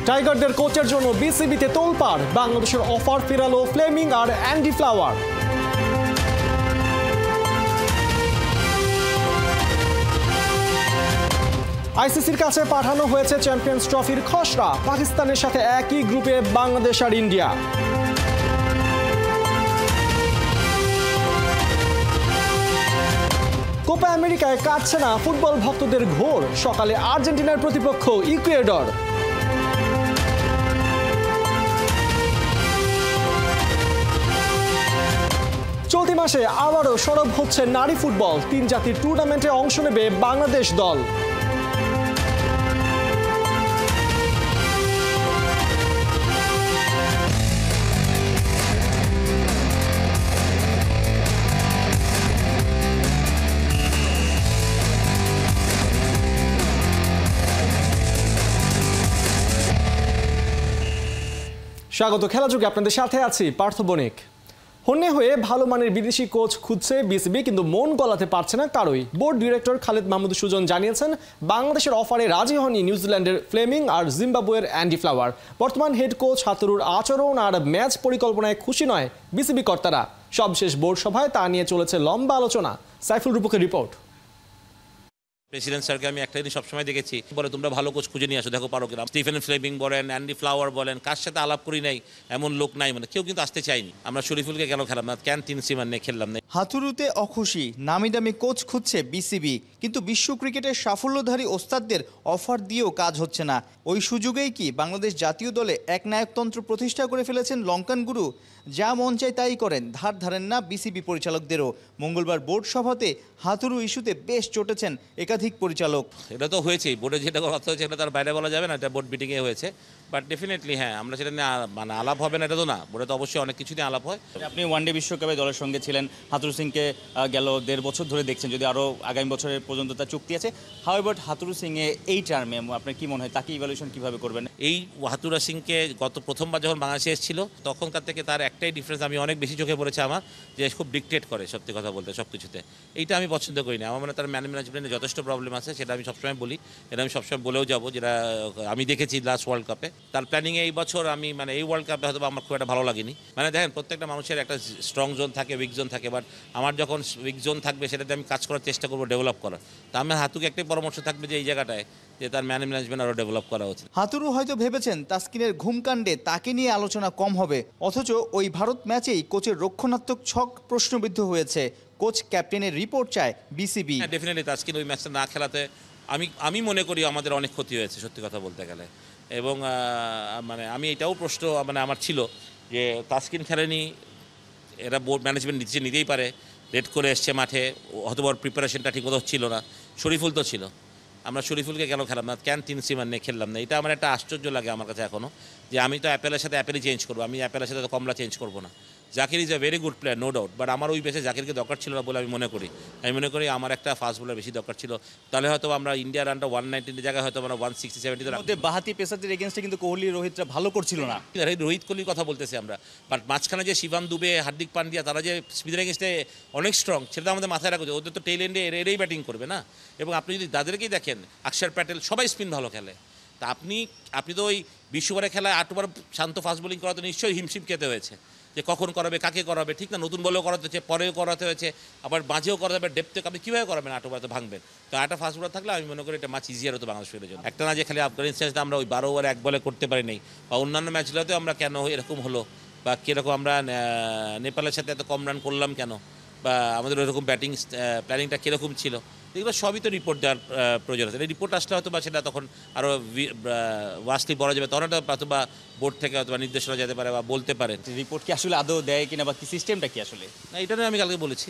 টাইগারদের কোচের জন্য বিসিবিতে তোলপাড়, বাংলাদেশের অফার ফেরালো ফ্লেমিং আর অ্যান্ডি ফ্লাওয়ার। আইসিসির কাছে পাঠানো হয়েছে চ্যাম্পিয়ন্স ট্রফির খসড়া, পাকিস্তানের সাথে একই গ্রুপে বাংলাদেশ আর ইন্ডিয়া। কোপা আমেরিকায় কাটছে না ফুটবল ভক্তদের ঘোর, সকালে আর্জেন্টিনার প্রতিপক্ষ ইকুয়েডর। চলতি মাসে আবারও সরব হচ্ছে নারী ফুটবল, 3 জাতির টুর্নামেন্টে অংশ নেবে বাংলাদেশ দল। স্বাগত খেলাযোগে, আপনাদের সাথে আছি পার্থ বণিক। হন্যে হয়ে ভালো মানের বিদেশি কোচ খুঁজছে বিসিবি, কিন্তু মন গলাতে পারছে না কারোই। বোর্ড ডিরেক্টর খালেদ মাহমুদ সুজন জানিয়েছেন, বাংলাদেশের অফারে রাজি হয়নি নিউজিল্যান্ডের ফ্লেমিং আর জিম্বাবুয়ের অ্যান্ডি ফ্লাওয়ার। বর্তমান হেড কোচ হাতুরুর আচরণ আর ম্যাচ পরিকল্পনায় খুশি নয় বিসিবি কর্তারা। সবশেষ বোর্ড সভায় তা নিয়ে চলেছে লম্বা আলোচনা। সাইফুল রূপকের রিপোর্ট। প্রেসিডেন্ট স্যারকে আমি একটা জিনিস সবসময় দেখেছি, বলে তোমরা ভালো কোচ খুঁজে নিয়ে আসো, দেখো পারো কিনা। স্টিফেন ফ্লেমিং বলেন, অ্যান্ডি ফ্লাওয়ার বলেন, কার সাথে আলাপ করি নাই এমন লোক নাই, মানে কেউ কিন্তু আসতে চায়নি। আমরা শরীফুলকে কেন খেলাম না, ক্যান তিন সিমান নিয়ে খেললাম না। হাতুরুতে অখুশি, নামি দামি কোচ খুঁজছে বিসিবি, কিন্তু বিশ্ব ক্রিকেটের সাফল্যধারী ওস্তাদদের অফার দিয়েও কাজ হচ্ছে না। ওই সুযোগেই কি বাংলাদেশ জাতীয় দলে একনায়কতন্ত্র প্রতিষ্ঠা করে ফেলেছেন লঙ্কান গুরু? যা মন চায় তাই করেন, ধার ধারেন না বিসিবি পরিচালকদেরও। মঙ্গলবার বোর্ড সভাতে হাতুরু ইস্যুতে বেশ চটেছেন একাধিক পরিচালক। এটা তো হয়েছেই, বোর্ডে যেটা কথা হয়েছে এটা তার বাইরে বলা যাবে না, এটা বোর্ড মিটিংয়ে হয়েছে। বাট ডেফিনেটলি হ্যাঁ, আমরা সেটা নিয়ে মানে আলাপ হবে না এটা তো না, বোর্ডে তো অবশ্যই অনেক কিছু নিয়ে আলাপ হয়। আপনি ওয়ানডে বিশ্বকাপে দলের সঙ্গে ছিলেন, হাতুরু সিংকে গেল 1.5 বছর ধরে দেখছেন, যদি আরও আগামী বছরের পর্যন্ত তার চুক্তি আছে। হাউএভার হাতুরু সিংয়ে এই টার্মে আপনার কি মনে হয়, তাকে ইভ্যালুয়েশন কীভাবে করবেন? এই হাতুরা সিংকে গত প্রথমবার যখন বাংলাদেশে এসেছিল তখনকার থেকে তার একটাই ডিফারেন্স আমি অনেক বেশি চোখে পড়েছে আমার, যে খুব ডিকটেট করে সত্যি কথা বলতে সব কিছুতে। এইটা আমি পছন্দ করি না। আমার মানে তার ম্যানেজমেন্টে যথেষ্ট প্রবলেম আছে, সেটা আমি সবসময় বলি, এটা আমি সবসময় বলেও যাবো, যেটা আমি দেখেছি লাস্ট ওয়ার্ল্ড কাপে। তার প্ল্যানিংয়ে এই বছর আমি মানে এই ওয়ার্ল্ড কাপে হয়তো আমার খুব একটা ভালো লাগেনি। মানে দেখেন, প্রত্যেকটা মানুষের একটা স্ট্রং জোন থাকে, উইক জোন থাকে, বাট আমার যখন উইক জোন থাকবে সেটাতে আমি কাজ করার চেষ্টা করবো, ডেভেলপ করার। তা আমার হাতুকে একটাই পরামর্শ থাকবে যে এই জায়গাটায় যে তার ম্যানেজমেন্ট আরও ডেভেলপ করা উচিত। হাতুরু হয়তো ভেবেছেন তাসকিনের ঘুমকাণ্ডে তাকে নিয়ে আলোচনা কম হবে, অথচ ওই ভারত ম্যাচেই কোচের রক্ষণাত্মক ছক প্রশ্নবিদ্ধ হয়েছে। কোচ ক্যাপ্টেনের রিপোর্ট চায় বিসিবি। ডেফিনেটলি তাসকিন ওই ম্যাচটা না খেলাতে আমি মনে করি আমাদের অনেক ক্ষতি হয়েছে সত্যি কথা বলতে গেলে। এবং মানে আমি এটাও প্রশ্ন মানে আমার ছিল যে তাসকিন খেলেনি, এরা বোর্ড ম্যানেজমেন্ট নিতেই পারে, লেট করে এসছে মাঠে, অথবা প্রিপারেশনটা ঠিকমতো ছিল না। শরীফুল তো ছিল, আমরা শরীফুলকে কেন খেলাম না, ক্যান তিন সিমান নিয়ে খেললাম না। এটা আমার একটা আশ্চর্য লাগে আমার কাছে এখনও, যে আমি তো অ্যাপেলের সাথে অ্যাপেলই চেঞ্জ করবো, আমি অ্যাপেলের সাথে তো কমলা চেঞ্জ করবো না। Zakir is a very good player, no doubt, but আমার ওই বেসে জাকিরকে দরকার ছিল না বলে আমি মনে করি আমার একটা ফাস্ট বোলার বেশি দরকার ছিল। তাহলে হয়তো আমরা ইন্ডিয়ার রানটা 190 জায়গায় হয়তো আমরা 160-70 মধ্যে বাহাতি পেসারদের এগেনস্টে কিন্তু কোহলি রোহিতরা ভালো করছিল না। রোহিত কোহলির কথা বলতেছি আমরা, বাট মাঝখানে যে শিবাম দুবে, হার্দিক পান্ডিয়া, তারা যে স্পিনের এগেনস্টে অনেক স্ট্রং, সেটা আমাদের মাথায় রাখা, ওদের তো টেল এন্ডে এরাই ব্যাটিং করবে না। এবং আপনি যদি তাদেরকেই দেখেন, অক্ষর প্যাটেল সবাই স্পিন ভালো খেলে। তা আপনি তো ওই 20 ওভারে খেলায় 8 ওভার শান্ত ফাস্ট বোলিং করাতে নিশ্চয়ই হিমশিম খেতে হয়েছে, যে কখন করাবে, কাকে করাবে, ঠিক না? নতুন বলেও করাতে হচ্ছে, পরেও করাতে হয়েছে, আবার মাঝেও করাতে হবে, ডেপথে আপনি কীভাবে করাবেন? 8 ওভারে তো ভাঙবেন। তো 8টা ফাস্ট বোলার থাকলে আমি মনে করি এটা ম্যাচ ইজিয়ার হতো বাংলাদেশের জন্য। একটা না যে খালি আফগানিস্তান আমরা ওই 12 ওভারে 1 বলে করতে পারি নাই, বা অন্যান্য ম্যাচগুলোতেও আমরা কেন এরকম হলো, বা কীরকম আমরা নেপালের সাথে এত কম রান করলাম কেন, বা আমাদের ওইরকম ব্যাটিং প্ল্যানিংটা কীরকম ছিল, এগুলো সবই তো রিপোর্ট দেওয়ার প্রয়োজন আছে। এই রিপোর্ট আসলে হয়তো বা সেটা তখন আরও ওয়াস্টলি বলা যাবে, তখন হয়তো বা বোর্ড থেকে হয়তো বা নির্দেশনা যেতে পারে বা বলতে পারে। রিপোর্ট কি আসলে আদৌ দেয় কিনা, বা কি সিস্টেমটা কি আসলে? না, এটা নিয়ে আমি কালকে বলেছি,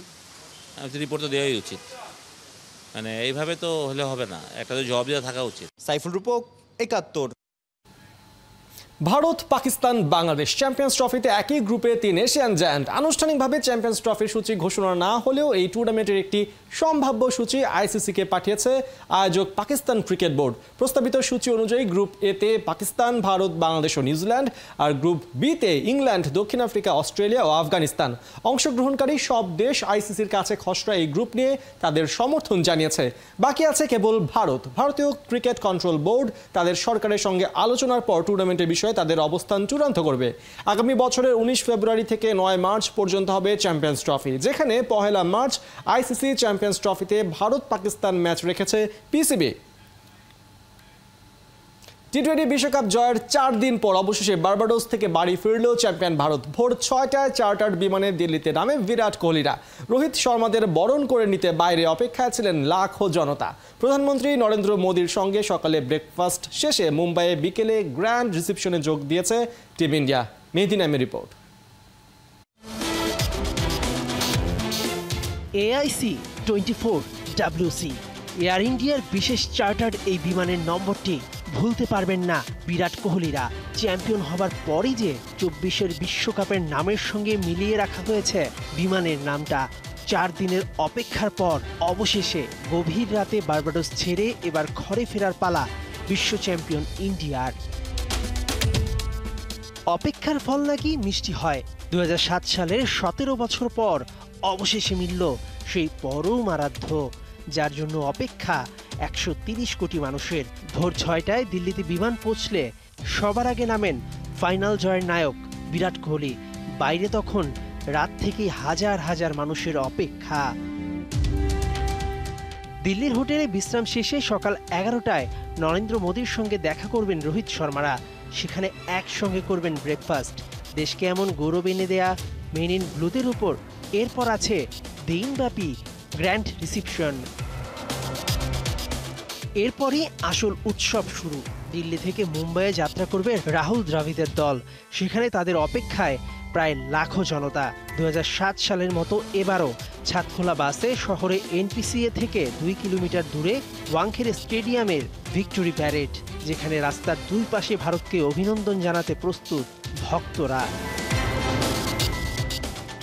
রিপোর্ট তো দেওয়াই উচিত, মানে এইভাবে তো হলে হবে না, একটা তো জবাব দেওয়া থাকা উচিত। সাইফুল রূপক, 71। ভারত, পাকিস্তান, বাংলাদেশ চ্যাম্পিয়ন্স ট্রফিতে একই গ্রুপে 3 এশিয়ান জায়ান্ট। আনুষ্ঠানিকভাবে চ্যাম্পিয়ন্স ট্রফির সূচি ঘোষণা না হলেও এই টুর্নামেন্টের একটি সম্ভাব্য সূচি আইসিসিকে পাঠিয়েছে আয়োজক পাকিস্তান ক্রিকেট বোর্ড। প্রস্তাবিত সূচি অনুযায়ী গ্রুপ এতে পাকিস্তান, ভারত, বাংলাদেশ ও নিউজিল্যান্ড, আর গ্রুপ বিতে ইংল্যান্ড, দক্ষিণ আফ্রিকা, অস্ট্রেলিয়া ও আফগানিস্তান। অংশগ্রহণকারী সব দেশ আইসিসির কাছে খসড়া এই গ্রুপ নিয়ে তাদের সমর্থন জানিয়েছে। বাকি আছে কেবল ভারত। ভারতীয় ক্রিকেট কন্ট্রোল বোর্ড তাদের সরকারের সঙ্গে আলোচনার পর টুর্নামেন্টের বিষয়ে তাদের অবস্থান চূড়ান্ত করবে। আগামী বছরের 19 ফেব্রুয়ারি থেকে 9 মার্চ পর্যন্ত হবে চ্যাম্পিয়ন্স ট্রফি, যেখানে 1 মার্চ আইসিসি চ্যাম্পিয়ন্স ট্রফিতে ভারত পাকিস্তান ম্যাচ রেখেছে পিসিবি। টি-20 বিশ্বকাপ জয়ের 4 দিন পর অবশেষে বার্বাডোস থেকে বাড়ি ফিরল চ্যাম্পিয়ন ভারত। ভোর 6টায় চার্টার্ড বিমানে দিল্লিতে নামে বিরাট কোহলিরা। রোহিত শর্মাদের বরণ করে নিতে বাইরে অপেক্ষায় ছিলেন লাখো জনতা। প্রধানমন্ত্রী নরেন্দ্র মোদীর সঙ্গে সকালে ব্রেকফাস্ট শেষে মুম্বাইয়ে বিকেলে গ্র্যান্ড রিসেপশনে যোগ দিয়েছে টিম ইন্ডিয়া। মেহেদী নাইমের রিপোর্ট। AIC 24 WC এয়ার ইন্ডিয়ার বিশেষ চার্টার্ড এই বিমানের নম্বরটি ভুলতে পারবেন না বিরাট কোহলিরা। চ্যাম্পিয়ন হবার পরই যে 24-এর বিশ্বকাপের নামের সঙ্গে মিলিয়ে রাখা হয়েছে বিমানের নামটা। 4 দিনের অপেক্ষার পর অবশেষে গভীর রাতে বার্বাডোস ছেড়ে এবার ঘরে ফেরার পালা বিশ্ব চ্যাম্পিয়ন ইন্ডিয়ার। অপেক্ষার ফল নাকি মিষ্টি হয়। 2007 সালের 17 বছর পর অবশেষে মিলল সেই পরম আরাধ্য, যার জন্য অপেক্ষা 130 কোটি মানুষের। ভোর 6টায় দিল্লিতে বিমান পৌঁছলে সবার আগে নামেন ফাইনাল জয়ের নায়ক বিরাট কোহলি। বাইরে তখন রাত থেকেই হাজার হাজার মানুষের অপেক্ষা। দিল্লির হোটেলে বিশ্রাম শেষে সকাল 11টায় নরেন্দ্র মোদীর সঙ্গে দেখা করবেন রোহিত শর্মারা। সেখানে একসঙ্গে করবেন ব্রেকফাস্ট। দেশকে এমন গৌরব এনে দেয়া মেন ইন ব্লুদের উপর এরপর আছে দিনব্যাপী গ্র্যান্ড রিসেপশন। এরপরই আসল উৎসব শুরু। দিল্লি থেকে মুম্বাইয়ে যাত্রা করবে রাহুল দ্রাবিড়ের দল। সেখানে তাদের অপেক্ষায় প্রায় লাখো জনতা। 2007 সালের মতো এবারও ছাদখোলা বাসে শহরে NPCA থেকে 2 কিলোমিটার দূরে ওয়াংখেড়ে স্টেডিয়ামের ভিক্টোরি প্যারেড, যেখানে রাস্তার দুই পাশে ভারতকে অভিনন্দন জানাতে প্রস্তুত ভক্তরা।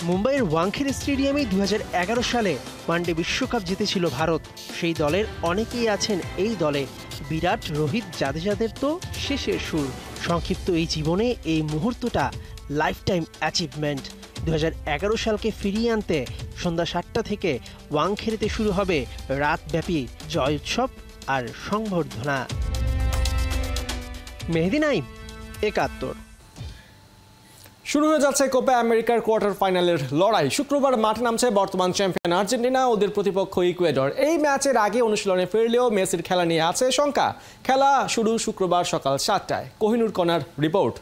মুম্বাইয়ের ওয়াংখেড়ে স্টেডিয়ামে 2011 সালে ওয়ানডে বিশ্বকাপ জিতেছিল ভারত। সেই দলের অনেকেই আছেন এই দলে। বিরাট, রোহিত, জাদেজাদের তো শেষের সুর। সংক্ষিপ্ত এই জীবনে এই মুহূর্তটা লাইফ টাইম অ্যাচিভমেন্ট। 2011 সালকে ফিরিয়ে আনতে সন্ধ্যা 7টা থেকে ওয়াংখেড়েতে শুরু হবে রাতব্যাপী জয় উৎসব আর সংবর্ধনা। মেহেদী নাইম, 71। শুরু হয়ে যাচ্ছে কোপা আমেরিকার কোয়ার্টার ফাইনালের লড়াই। শুক্রবার মাঠে নামছে বর্তমান চ্যাম্পিয়ন আর্জেন্টিনা, ওদের প্রতিপক্ষ ইকুয়েডর। এই ম্যাচের আগে অনুশীলনে ফিরলেও মেসির খেলা নিয়ে আছে শঙ্কা। খেলা শুরু শুক্রবার সকাল 7টায়। কোহিনুর কণার রিপোর্ট।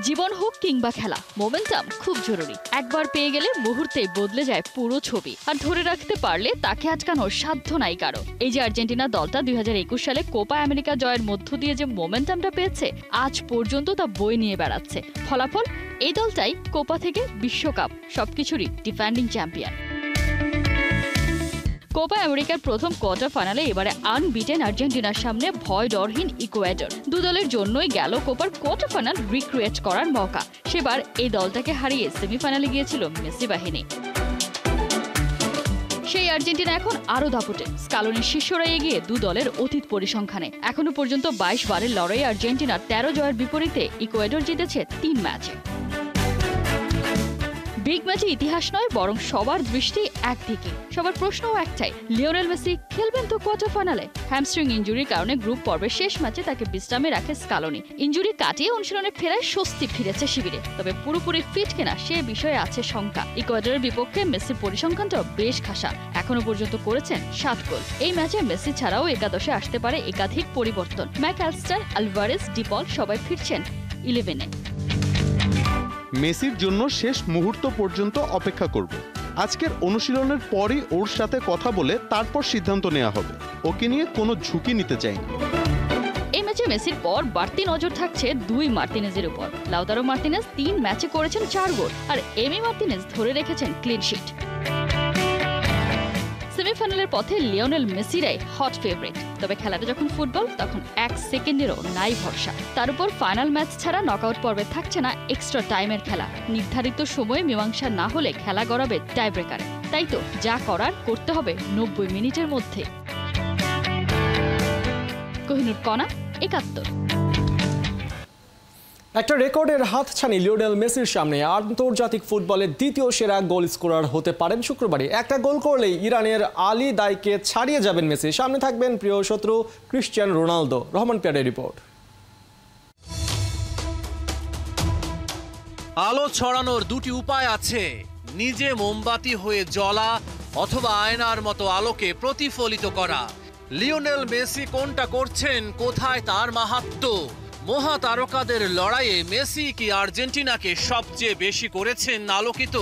জীবন হোক কিংবা খেলা, মোমেন্টাম খুব জরুরি। একবার পেয়ে গেলে মুহূর্তেই বদলে যায় পুরো ছবি, আর ধরে রাখতে পারলে তাকে আটকানোর সাধ্য নাই কারো। এই যে আর্জেন্টিনা দলটা 2021 সালে কোপা আমেরিকা জয়ের মধ্য দিয়ে যে মোমেন্টামটা পেয়েছে, আজ পর্যন্ত তা বয়ে নিয়ে বেড়াচ্ছে। ফলাফল, এই দলটাই কোপা থেকে বিশ্বকাপ সবকিছুরই ডিফেন্ডিং চ্যাম্পিয়ন। কোপা আমেরিকার প্রথম কোয়ার্টার ফাইনালে এবারে আনবিটেন আর্জেন্টিনার সামনে ভয় ডরহীন ইকুয়েডর। দু দলের জন্যই গেল কোপার কোয়ার্টার ফাইনাল রিক্রিয়েট করার মৌকা। সেবার এই দলটাকে হারিয়ে সেমিফাইনালে গিয়েছিল মেসি বাহিনী। সেই আর্জেন্টিনা এখন আরও দাপুটে। স্কালোনির শিষ্যরা এগিয়ে দু দলের অতীত পরিসংখ্যানে। এখনো পর্যন্ত 22 বারের লড়াই আর্জেন্টিনার 13 জয়ের বিপরীতে ইকুয়েডর জিতেছে 3 ম্যাচে। বিগ ম্যাচে ইতিহাস নয়, বরং সবার দৃষ্টি একদিকে। সবার প্রশ্নও একটাই, লিওনেল মেসি খেলবেন তো কোয়ার্টার ফাইনালে? হ্যামস্ট্রিং ইনজুরির কারণে গ্রুপ পর্বের শেষ ম্যাচে তাকে বিশ্রামে রাখে স্কালোনি। ইনজুরি কাটিয়ে অনুশীলনে ফেরায় স্বস্তি ফিরেছে শিবিরে, তবে পুরোপুরি ফিট কিনা সে বিষয়ে আছে শঙ্কা। ইকুয়েডরের বিপক্ষে মেসির পরিসংখ্যানটাও বেশ খাসা। এখনো পর্যন্ত করেছেন 7 গোল। এই ম্যাচে মেসি ছাড়াও একাদশে আসতে পারে একাধিক পরিবর্তন। ম্যাকঅ্যালিস্টার, আলভারেজ, ডিপল সবাই ফিরছেন 11-এ। মেসির জন্য শেষ মুহূর্ত পর্যন্ত অপেক্ষা করব। আজকের অনুশীলনের পরই ওর সাথে কথা বলে তারপর সিদ্ধান্ত নেওয়া হবে। ওকে নিয়ে কোনো ঝুঁকি নিতে চাই না। এই ম্যাচে মেসির পর বাড়তি নজর থাকছে 2 মার্টিনেজের উপর। লাউতারো মার্টিনেজ 3 ম্যাচে করেছেন 4 গোল, আর এমি মার্টিনেজ ধরে রেখেছেন ক্লিন শিট। সেমিফাইনালের পথে লিওনেল মেসিরাই হট ফেভারিট। তবে খেলাটা যখন ফুটবল তখন 1 সেকেন্ডেরও নাই ভরসা। তার উপর ফাইনাল ম্যাচ ছাড়া নকআউট পর্বে থাকছে না এক্সট্রা টাইমের খেলা। নির্ধারিত সময়ে মীমাংসা না হলে খেলা গড়াবে টাই ব্রেকারে। তাই তো যা করার করতে হবে 90 মিনিটের মধ্যে। কোহিনুর কণা, 71। একটা রেকর্ডের হাতছানি লিওনেল মেসির সামনে আন্তর্জাতিক ফুটবলের দ্বিতীয় সেরা গোল স্কোরার হতে পারেন শুক্রবারই। একটা গোল করলেই ইরানের আলী দাইকে ছাড়িয়ে যাবেন মেসি। সামনে থাকবেন প্রিয় শত্রু ক্রিশ্চিয়ানো রোনালদো। রহমান পিয়ারের রিপোর্ট। আলো ছড়ানোর দুটি উপায় আছে, নিজে মোমবাতি হয়ে জ্বলা অথবা আয়নার মতো আলোকে প্রতিফলিত করা। লিওনেল মেসি কোনটা করছেন, কোথায় তার মাহাত্ম্য? মহাতারকাদের লড়াইয়ে মেসি কি আর্জেন্টিনাকে সবচেয়ে বেশি করেছেন আলোকিত?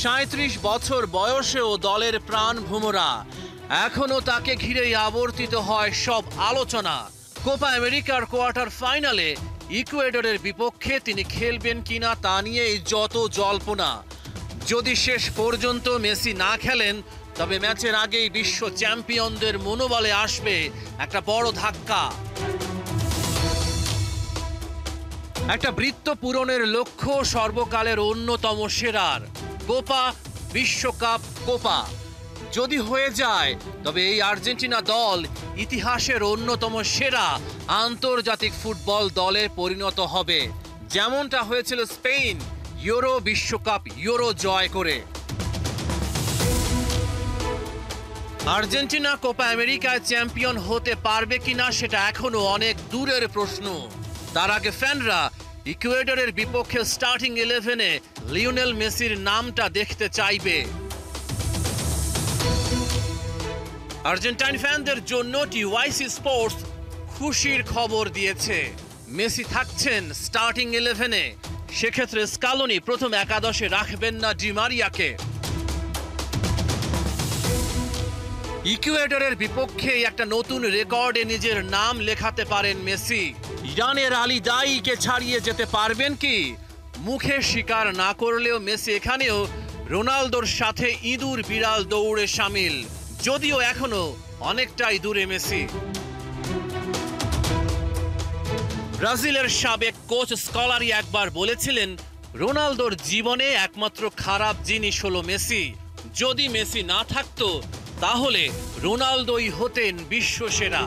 ৩৭ বছর বয়সেও দলের প্রাণ ভোমরা, এখনো তাকে ঘিরেই আবর্তিত হয় সব আলোচনা। কোপা আমেরিকার কোয়ার্টার ফাইনালে ইকুয়েডরের বিপক্ষে তিনি খেলবেন কিনা তা নিয়েই যত জল্পনা। যদি শেষ পর্যন্ত মেসি না খেলেন তবে ম্যাচের আগেই বিশ্ব চ্যাম্পিয়নদের মনোবলে আসবে একটা বড় ধাক্কা। একটা বৃত্ত পূরণের লক্ষ্য সর্বকালের অন্যতম সেরার কোপা বিশ্বকাপ কোপা যদি হয়ে যায় তবে এই আর্জেন্টিনা দল ইতিহাসের অন্যতম সেরা আন্তর্জাতিক ফুটবল দলে পরিণত হবে, যেমনটা হয়েছিল স্পেন ইউরো বিশ্বকাপ ইউরো জয় করে। আর্জেন্টিনা কোপা আমেরিকায় চ্যাম্পিয়ন হতে পারবে কিনা সেটা এখনো অনেক দূরের প্রশ্ন। তার আগে ফ্যানরা ইকুয়েডরের বিপক্ষে স্টার্টিং 11-এ লিওনেল মেসির নামটা দেখতে চাইবে। আর্জেন্টাইন ফ্যানদের জন্য টিওয়াইসি স্পোর্টস খুশির খবর দিয়েছে, মেসি থাকছেন স্টার্টিং 11-এ। সেক্ষেত্রে স্কালোনি প্রথম একাদশে রাখবেন না ডি মারিয়াকে। ইকুয়েডরের বিপক্ষে একটা নতুন রেকর্ডে নিজের নাম লেখাতে পারেন মেসি। ইরানের আলী দাইকে ছাড়িয়ে যেতে পারবেন কি? মুখে স্বীকার না করলেও মেসি এখানেও রোনালদোর সাথে ইঁদুর বিড়াল দৌড়ে সামিল, যদিও এখনো অনেকটাই দূরে মেসি। ব্রাজিলের সাবেক কোচ স্কলারি একবার বলেছিলেন, রোনালদোর জীবনে একমাত্র খারাপ জিনিস হলো মেসি। যদি মেসি না থাকতো তাহলে রোনালদোই হতেন বিশ্বসেরা।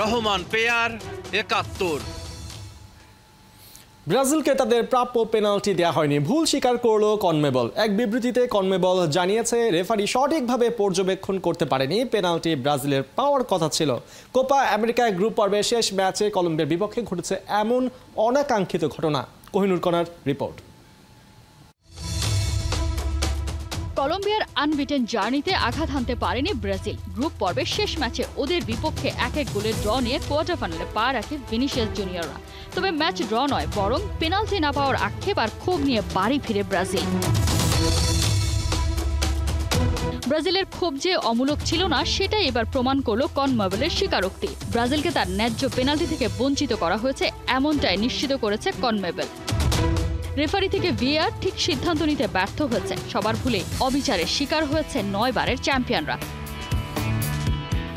রহমান পেয়ার, 71। ব্রাজিলকে তাদের প্রাপ্য পেনাল্টি দেওয়া হয়নি, ভুল স্বীকার করলো কনমেবল। এক বিবৃতিতে কনমেবল জানিয়েছে রেফারি সঠিকভাবে পর্যবেক্ষণ করতে পারেনি, পেনাল্টি ব্রাজিলের পাওয়ার কথা ছিল। কোপা আমেরিকায় গ্রুপ পর্বের শেষ ম্যাচে কলম্বিয়ার বিপক্ষে ঘটেছে এমন অনাকাঙ্ক্ষিত ঘটনা। কোহিনুর কণার রিপোর্ট। কলম্বিয়ার আনবিটেন জার্নিতে আঘাত হানতে পারেনি ব্রাজিল। গ্রুপ পর্বের শেষ ম্যাচে ওদের বিপক্ষে 1-1 গোলের ড্র নিয়ে কোয়ার্টার ফাইনালে পা রাখে ভিনিসিয়াস জুনিয়ররা। তবে ম্যাচ ড্র নয়, বরং পেনাল্টি না পাওয়ার আক্ষেপ আর ক্ষোভ নিয়ে বাড়ি ফিরে ব্রাজিল। ব্রাজিলের ক্ষোভ যে অমূলক ছিল না সেটাই এবার প্রমাণ করলো কনমেবলের স্বীকারোক্তি। ব্রাজিলকে তার ন্যায্য পেনাল্টি থেকে বঞ্চিত করা হয়েছে এমনটাই নিশ্চিত করেছে কনমেবল। রেফারি থেকে ভিএআর ঠিক সিদ্ধান্ত নিতে ব্যর্থ হয়েছে, সবার ভুলে অবিচারের শিকার হয়েছে 9 বারের চ্যাম্পিয়নরা।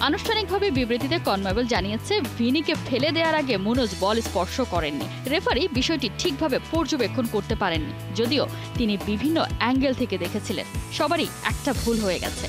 আনুষ্ঠানিকভাবে বিবৃতিতে কনমেবল জানিয়েছে ভিনিকে ফেলে দেওয়ার আগে মুনোজ বল স্পর্শ করেননি। রেফারি বিষয়টি ঠিকভাবে পর্যবেক্ষণ করতে পারেননি, যদিও তিনি বিভিন্ন অ্যাঙ্গেল থেকে দেখেছিলেন। সবারই একটা ভুল হয়ে গেছে।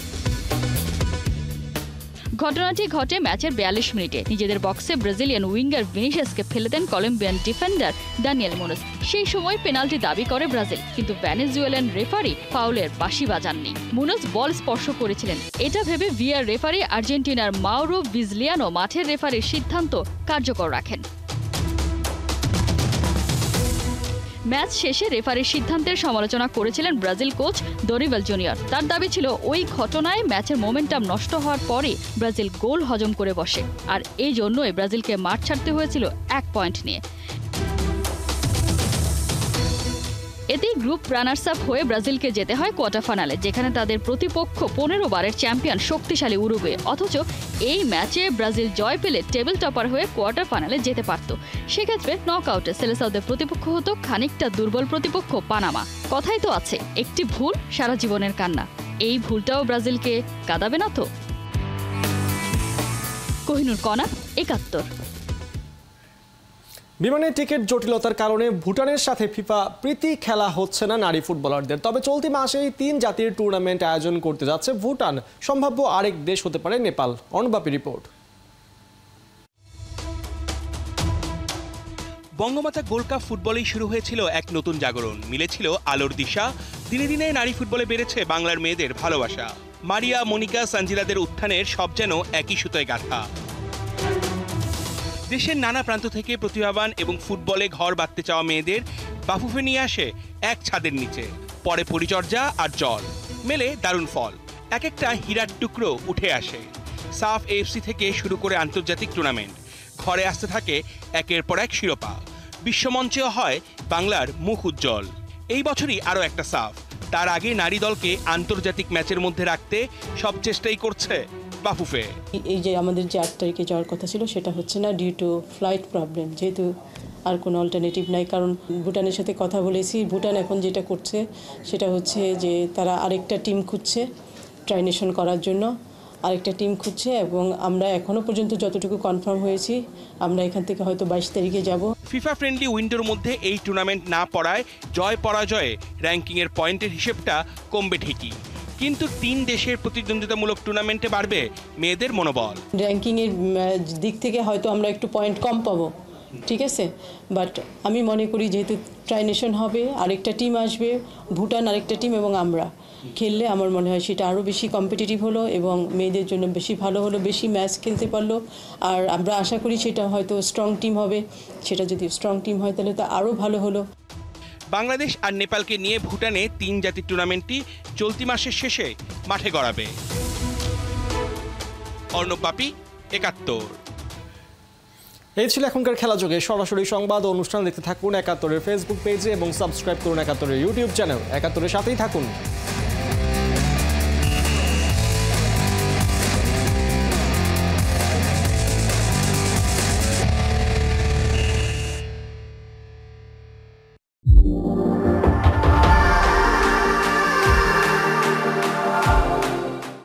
ঘটনাটি ঘটে ম্যাচের 42 মিনিটে। নিজেদের বক্সে ব্রাজিলিয়ান উইঙ্গার ভিনিসিয়াসকে ফেলে দেন কলম্বিয়ান ডিফেন্ডার দানিয়েল মুনোজ। সেই সময় পেনাল্টি দাবি করে ব্রাজিল, কিন্তু ভেনেজুয়েলান রেফারি ফাউলের বাঁশি বাজাননি। মুনোজ বল স্পর্শ করেছিলেন এটা ভেবে ভিআর রেফারি আর্জেন্টিনার মাউরো ভিজলিয়ানো মাঠের রেফারির সিদ্ধান্ত কার্যকর রাখেন। ম্যাচ শেষে রেফারির সিদ্ধান্তের সমালোচনা করেছিলেন ব্রাজিল কোচ দরিভাল জুনিয়র। তার দাবি ছিল ওই ঘটনায় ম্যাচের মোমেন্টাম নষ্ট হওয়ার পরে ব্রাজিল গোল হজম করে বসে, আর এই জন্যই ব্রাজিলকে মাঠ ছাড়তে হয়েছিল 1 পয়েন্ট নিয়ে। এতে জিতেই গ্রুপ রানার্স আপ হয়ে ব্রাজিলকে যেতে হয় কোয়ার্টার ফাইনালে, যেখানে তাদের প্রতিপক্ষ 15 বারের চ্যাম্পিয়ন শক্তিশালী উরুগুয়ে। অথচ এই ম্যাচে ব্রাজিল জয় পেলে টেবিল টপার হয়ে কোয়ার্টার ফাইনালে যেতে পারত। সেক্ষেত্রে নকআউটে সেলেসাওদের প্রতিপক্ষ হতো খানিকটা দুর্বল প্রতিপক্ষ পানামা। কথাই তো আছে, একটি ভুল সারা জীবনের কান্না। এই ভুলটাও ব্রাজিলকে কাঁদাবে না তো? কোহিনুর কণা, ৭১। বিমানের টিকিট জটিলতার কারণে ভুটানের সাথে ফিফা প্রীতি খেলা হচ্ছে না নারী ফুটবলারদের। তবে চলতি মাসেই 3 জাতির টুর্নামেন্ট আয়োজন করতে যাচ্ছে ভুটান। সম্ভাব্য আরেক দেশ হতে পারে নেপাল। অর্ণবাপী রিপোর্ট। বঙ্গমাতা গোল্ড কাপ ফুটবলেই শুরু হয়েছিল এক নতুন জাগরণ, মিলেছিল আলোর দিশা। দিনে দিনে নারী ফুটবলে বেড়েছে বাংলার মেয়েদের ভালোবাসা। মারিয়া, মনিকা, সঞ্জিলাদের উত্থানের সব যেন একই সুতোয় গাঁথা। দেশের নানা প্রান্ত থেকে প্রতিভাবান এবং ফুটবলে ঘর বাঁধতে চাওয়া মেয়েদের বাফুফে নিয়ে আসে এক ছাদের নিচে। পরে পরিচর্যা আর জল মেলে দারুণ ফল, এক একটা হীরার টুকরো উঠে আসে। সাফ এএফসি থেকে শুরু করে আন্তর্জাতিক টুর্নামেন্ট, ঘরে আসতে থাকে একের পর এক শিরোপা। বিশ্বমঞ্চেও হয় বাংলার মুখ উজ্জ্বল। এই বছরই আরও একটা সাফ। তার আগে নারী দলকে আন্তর্জাতিক ম্যাচের মধ্যে রাখতে সব চেষ্টাই করছে বাফুফে। এই যে আমাদের যে 8 তারিখে যাওয়ার কথা ছিল সেটা হচ্ছে না, ডিউ টু ফ্লাইট প্রবলেম, যেহেতু আর কোনো অল্টারনেটিভ নাই। কারণ ভুটানের সাথে কথা বলেছি, ভুটান এখন যেটা করছে সেটা হচ্ছে যে তারা আরেকটা টিম খুঁজছে ট্রাইনেশন করার জন্য, আরেকটা টিম খুঁজছে। এবং আমরা এখনো পর্যন্ত যতটুকু কনফার্ম হয়েছি, আমরা এখান থেকে হয়তো 22 তারিখে যাব। ফিফা ফ্রেন্ডলি উইন্ডোর মধ্যে এই টুর্নামেন্ট না পড়ায় জয় পরাজয়ে র্যাঙ্কিংয়ের পয়েন্টের হিসেবটা কমবে ঠিকই, কিন্তু 3 দেশের প্রতিদ্বন্দ্বিতামূলক টুর্নামেন্টে বাড়বে মেয়েদের মনোবল। র্যাঙ্কিংয়ের দিক থেকে হয়তো আমরা একটু পয়েন্ট কম পাবো, ঠিক আছে, বাট আমি মনে করি যেহেতু ট্রাইনেশন হবে, আরেকটা টিম আসবে, ভুটান আরেকটা টিম, এবং আমরা খেললে আমার মনে হয় সেটা আরও বেশি কম্পিটিটিভ হলো এবং মেয়েদের জন্য বেশি ভালো হলো, বেশি ম্যাচ খেলতে পারলো। আর আমরা আশা করি সেটা হয়তো স্ট্রং টিম হবে, সেটা যদি স্ট্রং টিম হয় তাহলে তো আরও ভালো হলো। বাংলাদেশ আর নেপালকে নিয়ে ভুটানে 3 জাতির টুর্নামেন্টটি চলতি মাসের শেষে মাঠে গড়াবে। অর্ণবাপী, ৭১। এই ছিল এখনকার খেলাযোগে। সরাসরি সংবাদ ও অনুষ্ঠান দেখতে থাকুন ৭১-এর ফেসবুক পেজে এবং সাবস্ক্রাইব করুন ৭১-এর ইউটিউব চ্যানেল। ৭১-এর সাথেই থাকুন।